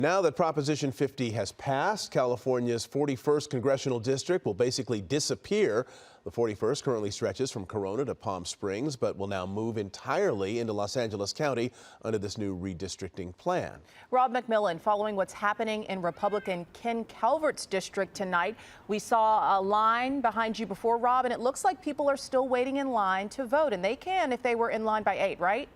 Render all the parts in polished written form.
Now that Proposition 50 has passed, California's 41st congressional district will basically disappear. The 41st currently stretches from Corona to Palm Springs, but will now move entirely into Los Angeles County under this new redistricting plan. Rob McMillan, following what's happening in Republican Ken Calvert's district tonight, we saw a line behind you before, Rob, and it looks like people are still waiting in line to vote, and they can if they were in line by 8, right?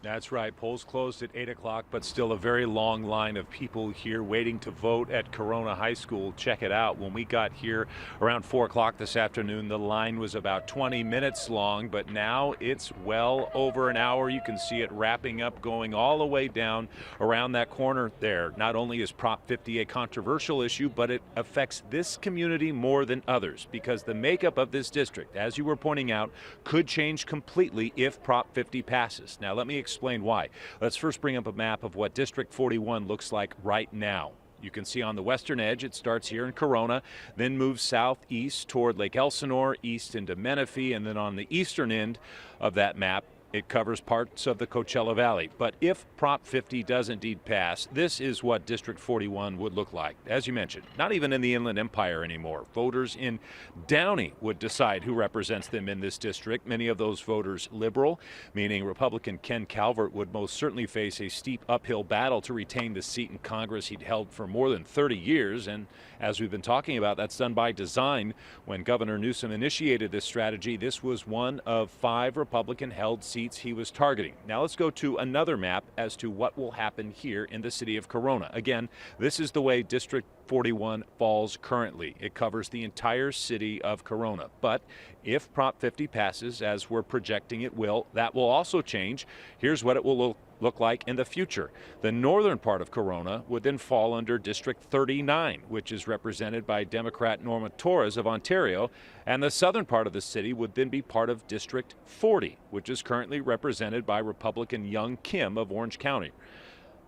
That's right. Polls closed at 8 o'clock, but still a very long line of people here waiting to vote at Corona High School. Check it out. When we got here around 4 o'clock this afternoon, the line was about 20 minutes long, but now it's well over an hour. You can see it wrapping up, going all the way down around that corner there. Not only is Prop 50 a controversial issue, but it affects this community more than others because the makeup of this district, as you were pointing out, could change completely if Prop 50 passes. Now, let me explain why. Let's first bring up a map of what District 41 looks like right now. You can see on the western edge, it starts here in Corona, then moves southeast toward Lake Elsinore, east into Menifee, and then on the eastern end of that map, it covers parts of the Coachella Valley. But if Prop 50 does indeed pass, this is what District 41 would look like. As you mentioned, not even in the Inland Empire anymore. Voters in Downey would decide who represents them in this district. Many of those voters liberal, meaning Republican Ken Calvert would most certainly face a steep uphill battle to retain the seat in Congress he'd held for more than 30 years. And as we've been talking about, that's done by design. When Governor Newsom initiated this strategy, this was one of 5 Republican-held seats he was targeting. Now let's go to another map as to what will happen here in the city of Corona. Again, this is the way District 41 falls currently. It covers the entire city of Corona. But if Prop 50 passes, as we're projecting it will, that will also change. Here's what it will look like in the future. The northern part of Corona would then fall under District 39, which is represented by Democrat Norma Torres of Ontario, and the southern part of the city would then be part of District 40, which is currently represented by Republican Young Kim of Orange County.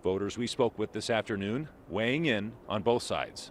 Voters we spoke with this afternoon weighing in on both sides.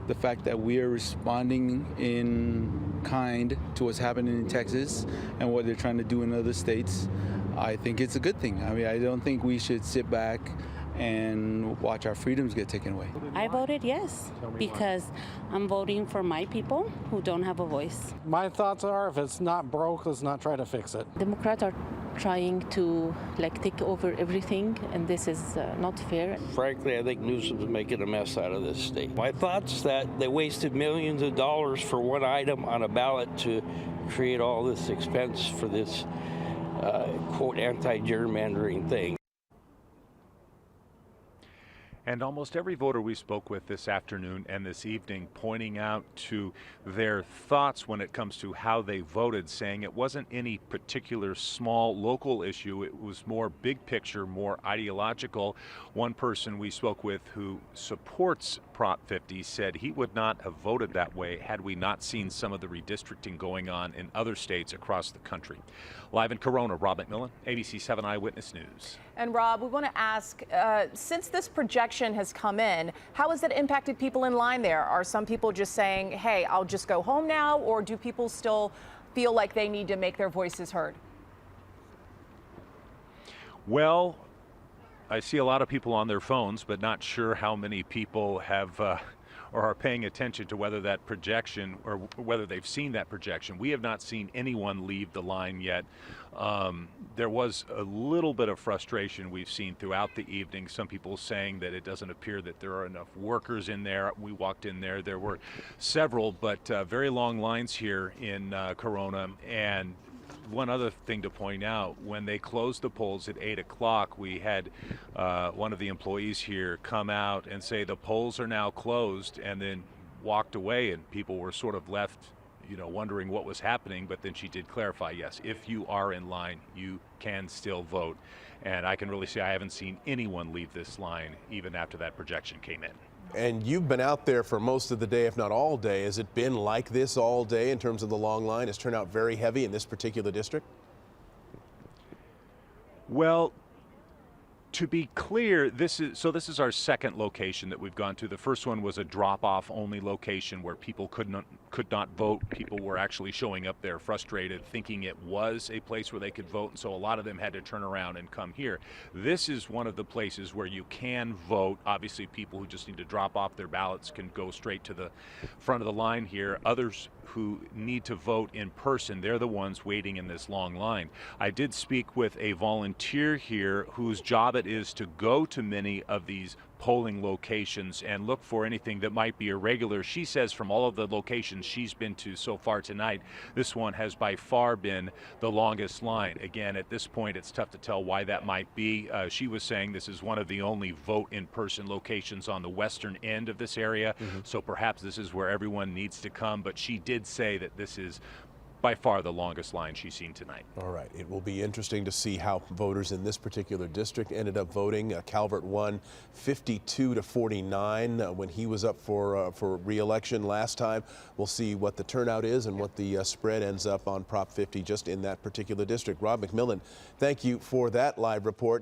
The fact that we are responding in kind to what's happening in Texas and what they're trying to do in other states, I think it's a good thing. I mean, I don't think we should sit back and watch our freedoms get taken away. I voted yes because I'm voting for my people who don't have a voice. My thoughts are if it's not broke, let's not try to fix it. Democrats are trying to take over everything, and this is not fair. Frankly, I think Newsom's making a mess out of this state. My thoughts that they wasted millions of dollars for one item on a ballot to create all this expense for this quote anti-gerrymandering thing. And almost every voter we spoke with this afternoon and this evening pointing out to their thoughts when it comes to how they voted, saying it wasn't any particular small local issue. It was more big picture, more ideological. One person we spoke with who supports Prop 50 said he would not have voted that way had we not seen some of the redistricting going on in other states across the country. Live in Corona, Rob McMillan, ABC 7 Eyewitness News. And Rob, we want to ask, since this projection has come in, how has it impacted people in line there? Are some people just saying, hey, I'll just go home now, or do people still feel like they need to make their voices heard? Well, I see a lot of people on their phones, but not sure how many people have or are paying attention to whether that projection or whether they've seen that projection. We have not seen anyone leave the line yet. There was a little bit of frustration we've seen throughout the evening. Some people saying that it doesn't appear that there are enough workers in there. We walked in there, there were several, but very long lines here in Corona. And one other thing to point out, when they closed the polls at 8 o'clock, we had one of the employees here come out and say the polls are now closed, and then walked away, and people were sort of left, wondering what was happening. But then she did clarify, yes, if you are in line, you can still vote. And I can really say I haven't seen anyone leave this line even after that projection came in. And you've been out there for most of the day, if not all day. Has it been like this all day in terms of the long line? Has turnout very heavy in this particular district? Well, To be clear, this is our second location that we've gone to. The first one was a drop-off only location where people could not vote. People were actually showing up there frustrated, thinking it was a place where they could vote, and so a lot of them had to turn around and come here. This is one of the places where you can vote. Obviously, people who just need to drop off their ballots can go straight to the front of the line here. Others who need to vote in person, they're the ones waiting in this long line. I did speak with a volunteer here whose job it is to go to many of these polling locations and look for anything that might be irregular. She says from all of the locations she's been to so far tonight, this one has by far been the longest line. Again, at this point, it's tough to tell why that might be. She was saying this is one of the only vote-in-person locations on the western end of this area, so perhaps this is where everyone needs to come, but she did say that this is by far the longest line she's seen tonight. All right, It will be interesting to see how voters in this particular district ended up voting. Calvert won 52-49 when he was up for re-election last time. We'll see what the turnout is and what the spread ends up on Prop 50 just in that particular district. Rob McMillan, thank you for that live report.